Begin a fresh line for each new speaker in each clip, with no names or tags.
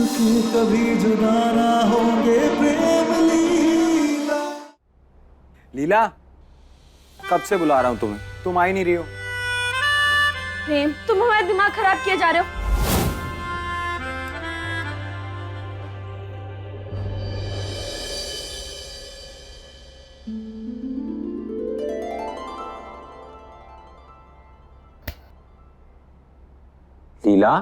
कि कभी जुदा ना होंगे प्रेम लीला।
लीला, कब से बुला रहा हूं तुम्हें, तुम आ ही नहीं रही हो।
प्रेम, तुम हमारा दिमाग खराब किए जा रहे हो।
लीला,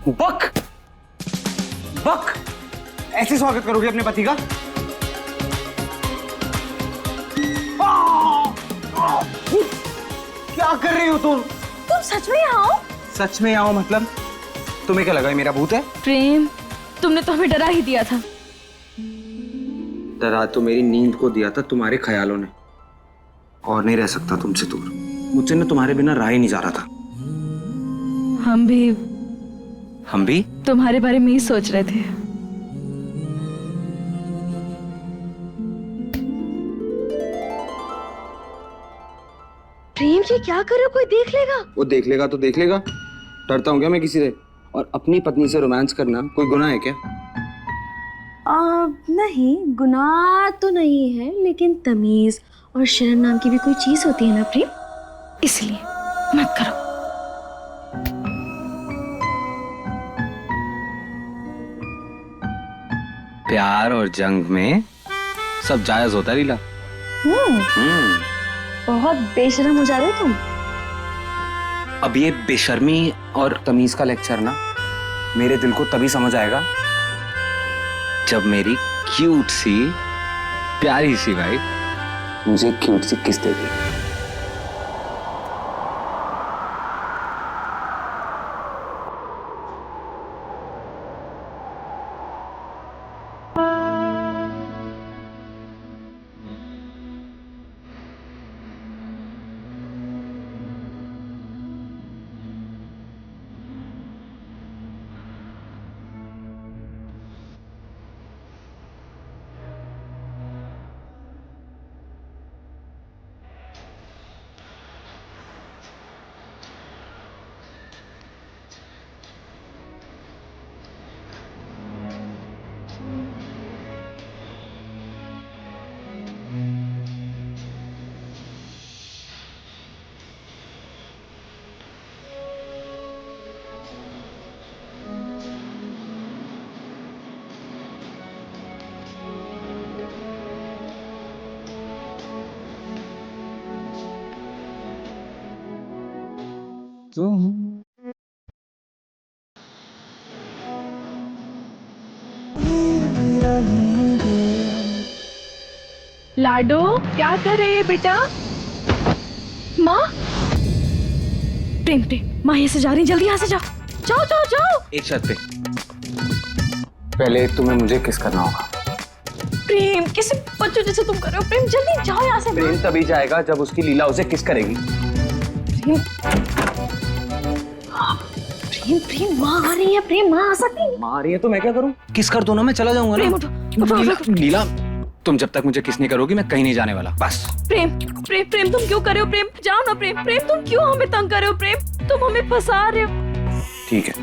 बक बक, ऐसे स्वागत करोगे अपने पति का? क्या कर रही हो तुम?
तुम सच में यहाँ हो?
सच में आओ मतलब? तुम्हें क्या लगा ये मेरा भूत है?
प्रेम, तुमने तो हमें डरा ही दिया था।
डरा तो मेरी नींद को दिया था तुम्हारे ख्यालों ने। और नहीं रह सकता तुमसे दूर। मुझसे ना तुम्हारे बिना रहा ही नहीं जा रहा था। हम भी
तुम्हारे बारे में ही सोच रहे थे। प्रेम जी, क्या कर रहे हो? कोई देख लेगा।
वो देख लेगा तो देख लेगा। डरता हूँ क्या मैं किसी से? और अपनी पत्नी से रोमांस करना कोई गुनाह है क्या?
नहीं, गुनाह तो नहीं है, लेकिन तमीज और शर्म नाम की भी कोई चीज होती है ना प्रेम, इसलिए मत करो।
प्यार और जंग में सब जायज होता है लीला।
बहुत बेशर्म हो जा रहे हो तुम।
अब ये बेशर्मी और तमीज का लेक्चर ना मेरे दिल को तभी समझ आएगा जब मेरी क्यूट सी प्यारी सी वाइफ मुझे क्यूट सी किस देगी।
लाडो, क्या कर रहे हैं बेटा? माँ, प्रेम प्रेम, माँ यहाँ से जा रही, जल्दी यहाँ से जाओ। जाओ जाओ जाओ।
एक शर्त पे, पहले तुम्हें मुझे किस करना होगा।
प्रेम, किसी बच्चों जैसे तुम कर रहे हो। प्रेम, जल्दी जाओ यहाँ से।
प्रेम तभी जाएगा जब उसकी लीला उसे किस करेगी।
प्रेम प्रेम प्रेम, माँ आ रही है। प्रेम, माँ आ सकती है।
माँ आ रही है तो मैं क्या करूँ? किस कर दो ना, मैं चला जाऊंगा
प्रेम,
ना।
उठो,
लीला, लीला, तुम जब तक मुझे किस नहीं करोगी मैं कहीं नहीं जाने वाला, बस।
प्रेम प्रेम प्रेम, तुम क्यों कर रहे हो? प्रेम, जाओ ना। प्रेम प्रेम, तुम क्यों हमें तंग कर रहे हो? प्रेम, तुम हमें फंसा रहे हो।
ठीक है,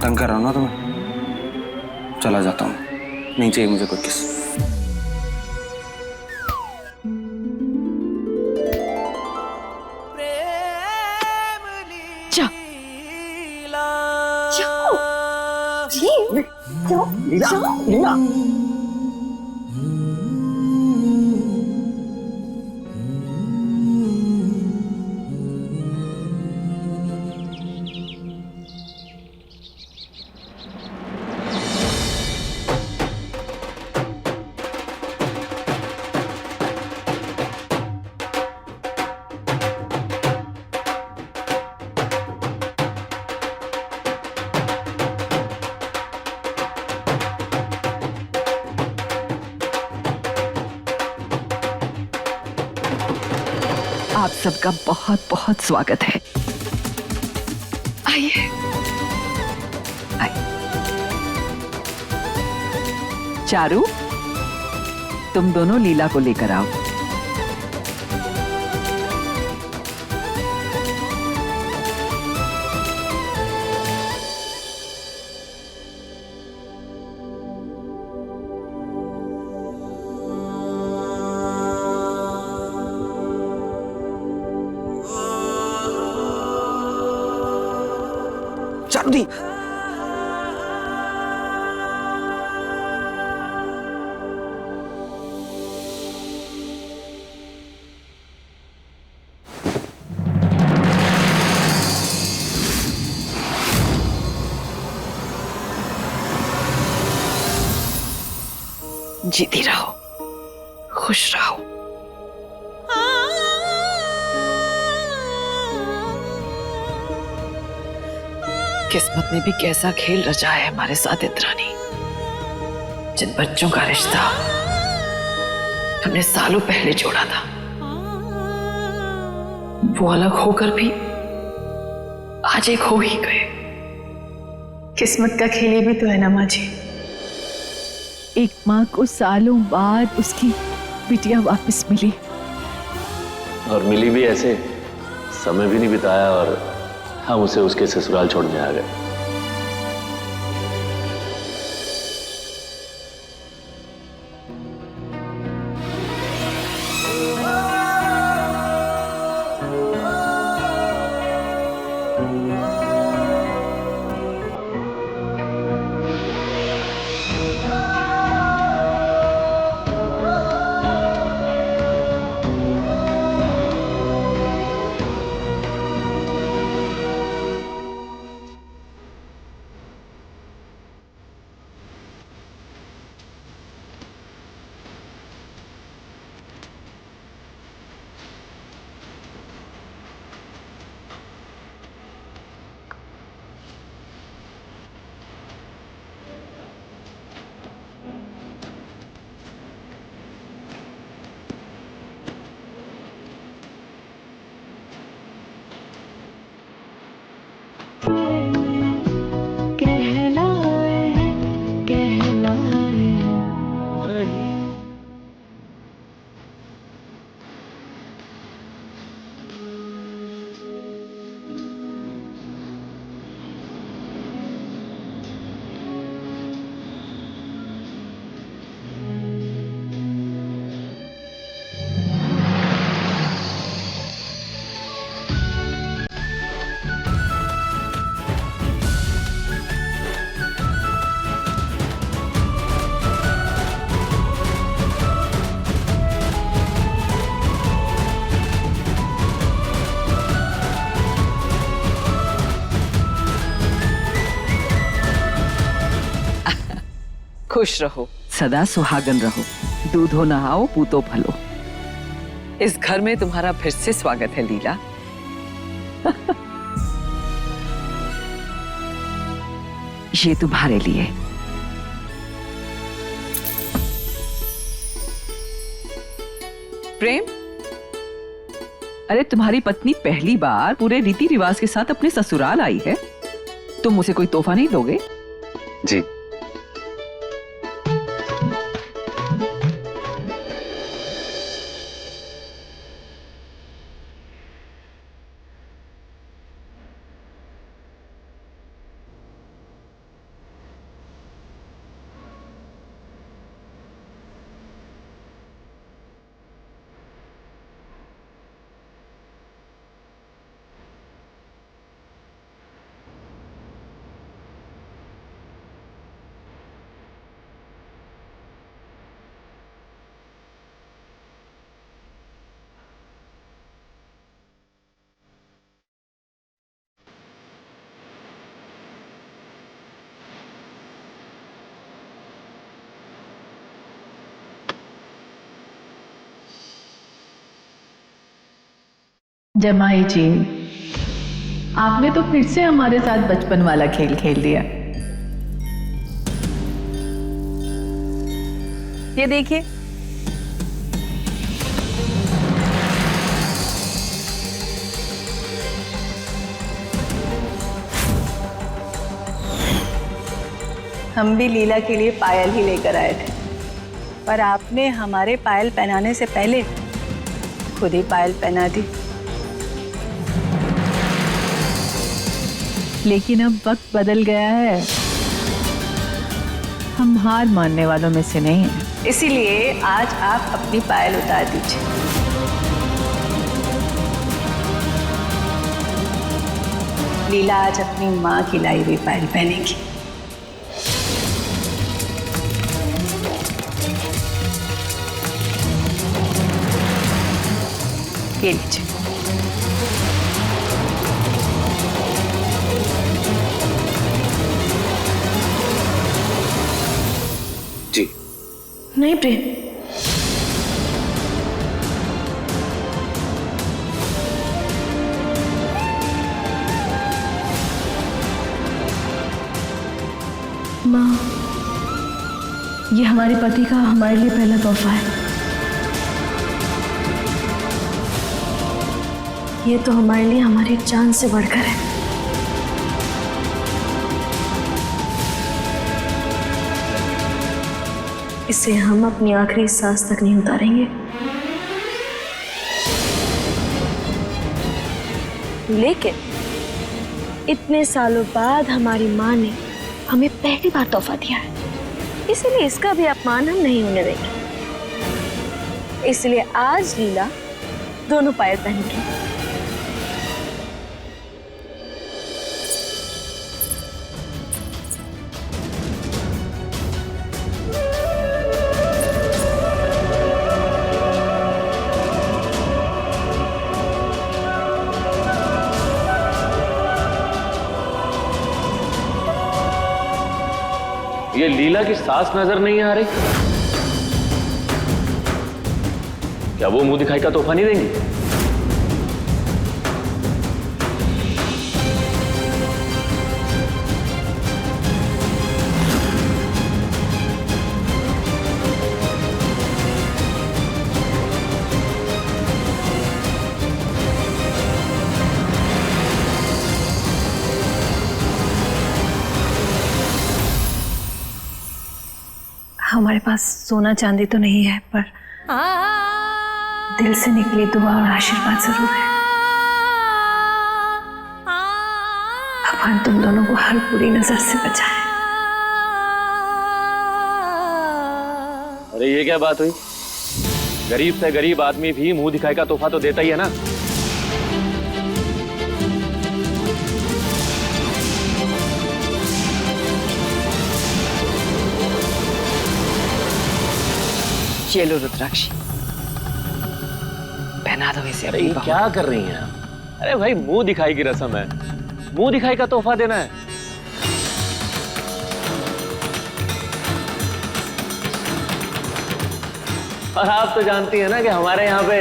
तंग कर रहा हूँ ना तुम्हें, चला जाता हूँ। नहीं चाहिए मुझे कोई किस।
जाओ जाओ जाओ
लीला, लीला।
आप सबका बहुत बहुत स्वागत है। आइए आइए। चारू, तुम दोनों लीला को लेकर आओ।
चारू दी,
जीती रहो, खुश रहो। किस्मत ने भी कैसा खेल रचा है हमारे साथ इंद्राणी। जिन बच्चों का रिश्ता हमने सालों पहले जोड़ा था, वो अलग होकर भी आज एक हो ही गए।
किस्मत का खेल भी तो है ना माँ जी। एक माँ को सालों बाद उसकी बिटिया वापस मिली,
और मिली भी ऐसे, समय भी नहीं बिताया और हम उसे उसके ससुराल छोड़ने आ गए।
खुश रहो, सदा सुहागन रहो, दूधो नहाओ पूतो फलो। इस घर में तुम्हारा फिर से स्वागत है लीला। ये तुम्हारे लिए। प्रेम, अरे तुम्हारी पत्नी पहली बार पूरे रीति रिवाज के साथ अपने ससुराल आई है, तुम उसे कोई तोहफा नहीं दोगे?
जी
जमाई जी, आपने तो फिर से हमारे साथ बचपन वाला खेल खेल दिया।
ये देखिए,
हम भी लीला के लिए पायल ही लेकर आए थे, पर आपने हमारे पायल पहनाने से पहले खुद ही पायल पहना दी।
लेकिन अब वक्त बदल गया है, हम हार मानने वालों में से नहीं हैं।
इसीलिए आज आप अपनी पायल उतार दीजिए। लीला आज अपनी माँ की लाई हुई पायल पहनेगी। ये लीजिए।
जी
नहीं प्रेम, माँ, ये हमारे पति का हमारे लिए पहला तोहफा है। ये तो हमारे लिए हमारी जान से बढ़कर है। इसे हम अपनी आखिरी सांस तक नहीं उतारेंगे। लेकिन इतने सालों बाद हमारी माँ ने हमें पहली बार तोहफा दिया है, इसलिए इसका भी अपमान हम नहीं होने देंगे। इसलिए आज लीला दोनों पायल पहनेगी।
ये लीला की सास नजर नहीं आ रही। क्या वो मुंह दिखाई का तोहफा नहीं देंगी?
हमारे पास सोना चांदी तो नहीं है, पर दिल से निकली दुआ और आशीर्वाद जरूर है। भगवान तुम दोनों को हर बुरी नजर से बचाए।
अरे ये क्या बात हुई? गरीब से गरीब आदमी भी मुंह दिखाई का तोहफा तो देता ही है ना।
ये लो रुद्राक्षी, पहना दो इसे।
अरे ये क्या कर रही हैं? अरे भाई मुंह दिखाई की रस्म है, मुंह दिखाई का तोहफा देना है। और आप तो जानती हैं ना कि हमारे यहाँ पे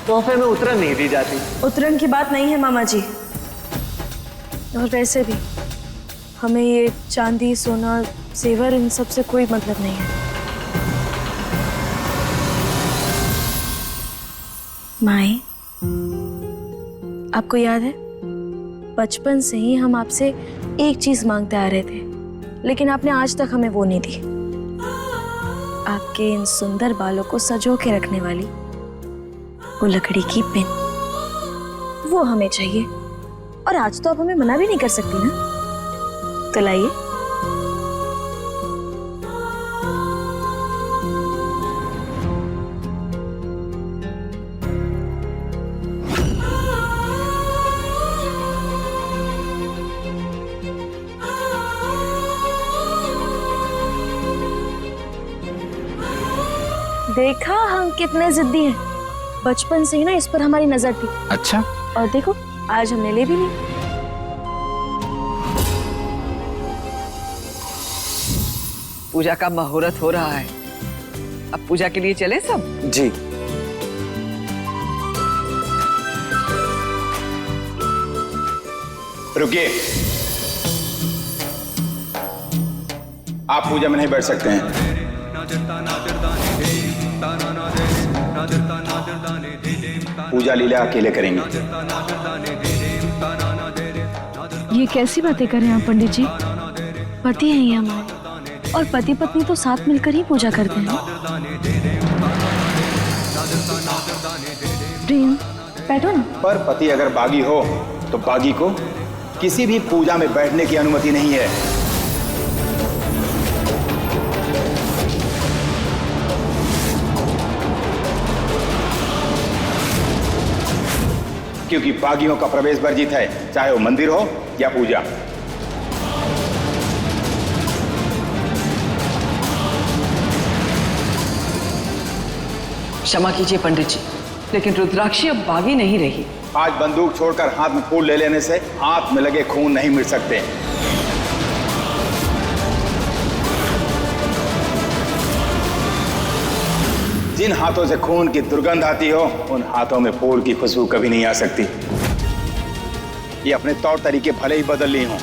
तोहफे में उतरन नहीं दी जाती।
उतरन की बात नहीं है मामा जी, और वैसे भी हमें ये चांदी सोना जेवर इन सब से कोई मतलब नहीं है। माई, आपको याद है बचपन से ही हम आपसे एक चीज मांगते आ रहे थे, लेकिन आपने आज तक हमें वो नहीं दी। आपके इन सुंदर बालों को सजो के रखने वाली वो लकड़ी की पिन, वो हमें चाहिए। और आज तो आप हमें मना भी नहीं कर सकती ना, तो लाइए। देखा हम कितने जिद्दी हैं। बचपन से ही ना इस पर हमारी नजर थी।
अच्छा,
और देखो आज हमने ले भी ली।
पूजा का मुहूर्त हो रहा है, अब पूजा के लिए चले सब।
जी।
रुकिए, आप पूजा में नहीं बैठ सकते हैं। पूजा लीला अकेले करेंगे।
ये कैसी बातें कर रहे हैं आप पंडित जी?
पति हैं ये हमारे, और पति पत्नी तो साथ मिलकर ही पूजा करते हैं। प्रेम, बैठो ना।
पर पति अगर बागी हो तो बागी को किसी भी पूजा में बैठने की अनुमति नहीं है। क्योंकि बागियों का प्रवेश वर्जित है, चाहे वो मंदिर हो या पूजा।
क्षमा कीजिए पंडित जी, लेकिन रुद्राक्षी अब बागी नहीं रही।
आज बंदूक छोड़कर हाथ में फूल ले लेने से हाथ में लगे खून नहीं मिट सकते। जिन हाथों से खून की दुर्गंध आती हो, उन हाथों में फूल की खुशबू कभी नहीं आ सकती। ये अपने तौर तरीके भले ही बदल ली हों,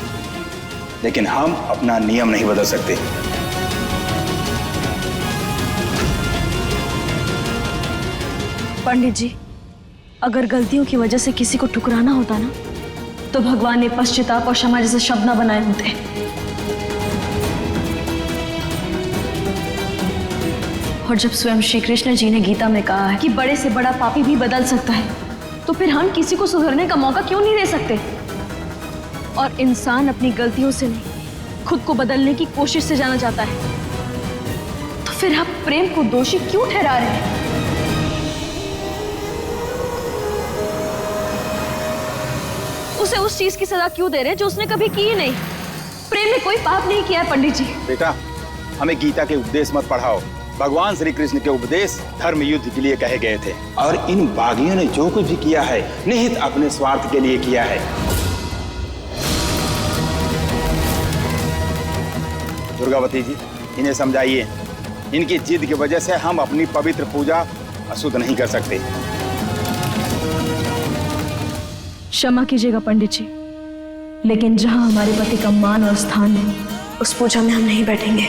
लेकिन हम अपना नियम नहीं बदल सकते।
पंडित जी, अगर गलतियों की वजह से किसी को ठुकराना होता ना, तो भगवान ने पश्चाताप और क्षमा जैसे शब्द ना बनाए होते। और जब स्वयं श्री कृष्ण जी ने गीता में कहा है कि बड़े से बड़ा पापी भी बदल सकता है, तो फिर हम किसी को सुधरने का मौका क्यों नहीं दे सकते? और इंसान अपनी गलतियों से नहीं, खुद को बदलने की कोशिश से जाना जाता है। तो फिर आप प्रेम को दोषी क्यों ठहरा रहे हैं? उसे उस चीज की सजा क्यों दे रहे जो उसने कभी की ही नहीं? प्रेम ने कोई पाप नहीं किया है पंडित जी।
बेटा, हमें गीता के उपदेश मत पढ़ाओ। भगवान श्री कृष्ण के उपदेश धर्म युद्ध के लिए कहे गए थे, और इन बागियों ने जो कुछ भी किया है निहित अपने स्वार्थ के लिए किया है। दुर्गावती जी, इन्हें समझाइए। इनकी जिद की वजह से हम अपनी पवित्र पूजा अशुद्ध नहीं कर सकते।
क्षमा कीजिएगा पंडित जी, लेकिन जहां हमारे पति का मान और स्थान है, उस पूजा में हम नहीं बैठेंगे।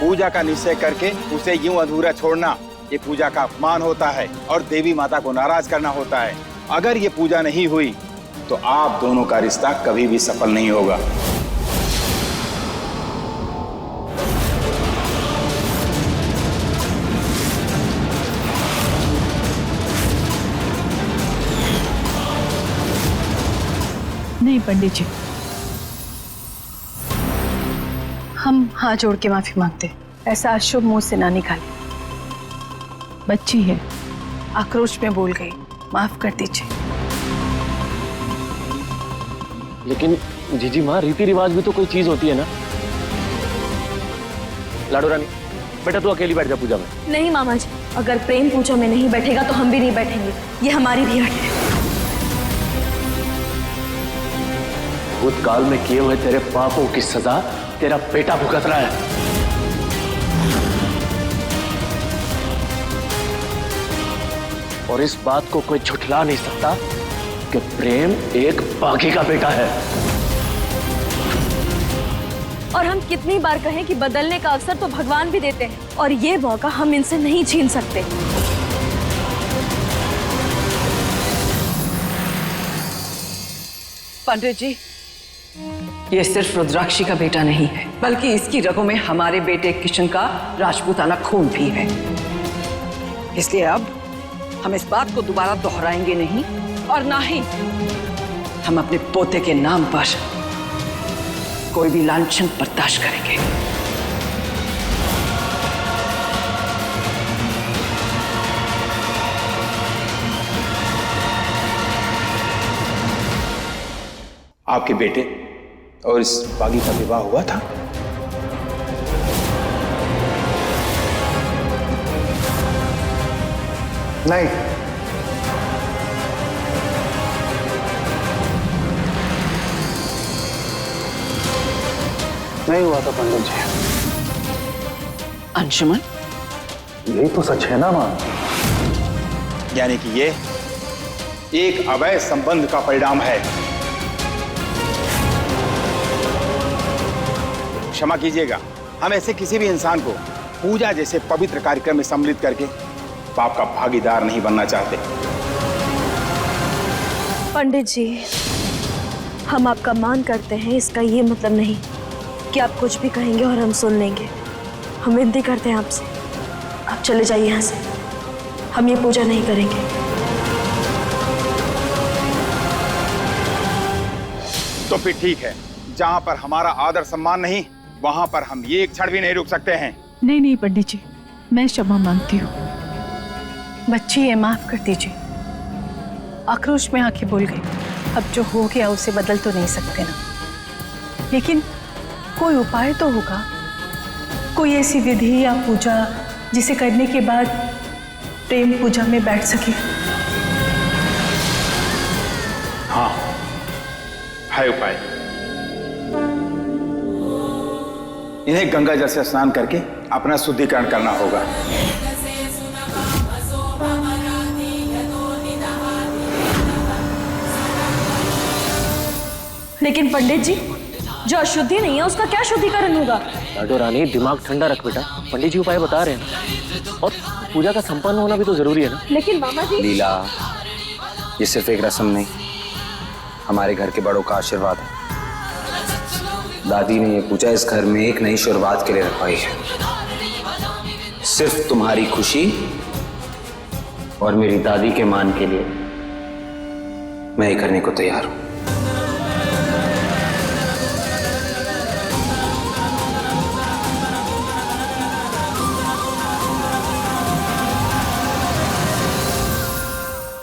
पूजा का निश्चय करके उसे यूं अधूरा छोड़ना, ये पूजा का अपमान होता है और देवी माता को नाराज करना होता है। अगर ये पूजा नहीं हुई तो आप दोनों का रिश्ता कभी भी सफल नहीं होगा।
नहीं पंडित जी,
हम हाथ जोड़ के माफी मांगते हैं। ऐसा अशुभ मुंह से ना निकाले।
बच्ची है,
आक्रोश में बोल गई, माफ कर दीजिए।
लेकिन जीजी माँ, रीति रिवाज भी तो कोई चीज होती है ना। लाडो रानी, बेटा तू अकेली बैठ जा पूजा में।
नहीं मामा जी, अगर प्रेम पूजा में नहीं बैठेगा तो हम भी नहीं बैठेंगे। ये हमारी भी हट है।
भूतकाल में किए हुए तेरे पापों की सजा तेरा बेटा भुगत रहा है। और इस बात को कोई झुठला नहीं सकता कि प्रेम एक बागी का बेटा है।
और हम कितनी बार कहें कि बदलने का अवसर तो भगवान भी देते हैं, और ये मौका हम इनसे नहीं छीन सकते।
पंडित जी, ये सिर्फ रुद्राक्षी का बेटा नहीं है, बल्कि इसकी रगों में हमारे बेटे किशन का राजपूताना खून भी है। इसलिए अब हम इस बात को दोबारा दोहराएंगे नहीं, और ना ही हम अपने पोते के नाम पर कोई भी लांछन बर्दाश्त करेंगे।
आपके बेटे और इस बागी का विवाह हुआ था?
नहीं, नहीं हुआ था पंडित जी।
अंशुमन,
यही तो सच है ना मां?
यानी कि ये एक अवैध संबंध का परिणाम है। क्षमा कीजिएगा, हम ऐसे किसी भी इंसान को पूजा जैसे पवित्र कार्यक्रम में सम्मिलित करके पाप का भागीदार नहीं बनना चाहते।
पंडित जी, हम आपका मान करते हैं, इसका ये मतलब नहीं कि आप कुछ भी कहेंगे और हम सुन लेंगे। हम विनती करते हैं आपसे, आप चले जाइए यहाँ से, हम ये पूजा नहीं करेंगे।
तो फिर ठीक है, जहाँ पर हमारा आदर सम्मान नहीं, वहाँ पर हम ये एक क्षण भी नहीं रुक सकते हैं।
नहीं नहीं पंडित जी, मैं क्षमा मांगती हूँ।
बच्ची, ये माफ कर दीजिए। आक्रोश में आंखें बोल गई। अब जो हो गया उसे बदल तो नहीं सकते ना, लेकिन कोई उपाय तो होगा, कोई ऐसी विधि या पूजा जिसे करने के बाद प्रेम पूजा में बैठ सके।
हाँ, है उपाय। इन्हें गंगा जल से स्नान करके अपना शुद्धिकरण करना होगा।
लेकिन पंडित जी, जो अशुद्धि नहीं है उसका क्या शुद्धिकरण होगा?
लाडो रानी, दिमाग ठंडा रख बेटा, पंडित जी उपाय बता रहे हैं और पूजा का संपन्न होना भी तो जरूरी है ना।
लेकिन मामा जी।
लीला, ये सिर्फ एक रस्म नहीं, हमारे घर के बड़ों का आशीर्वाद है। दादी ने ये पूजा इस घर में एक नई शुरुआत के लिए रखवाई है। सिर्फ तुम्हारी खुशी और मेरी दादी के मान के लिए मैं ये करने को तैयार हूं।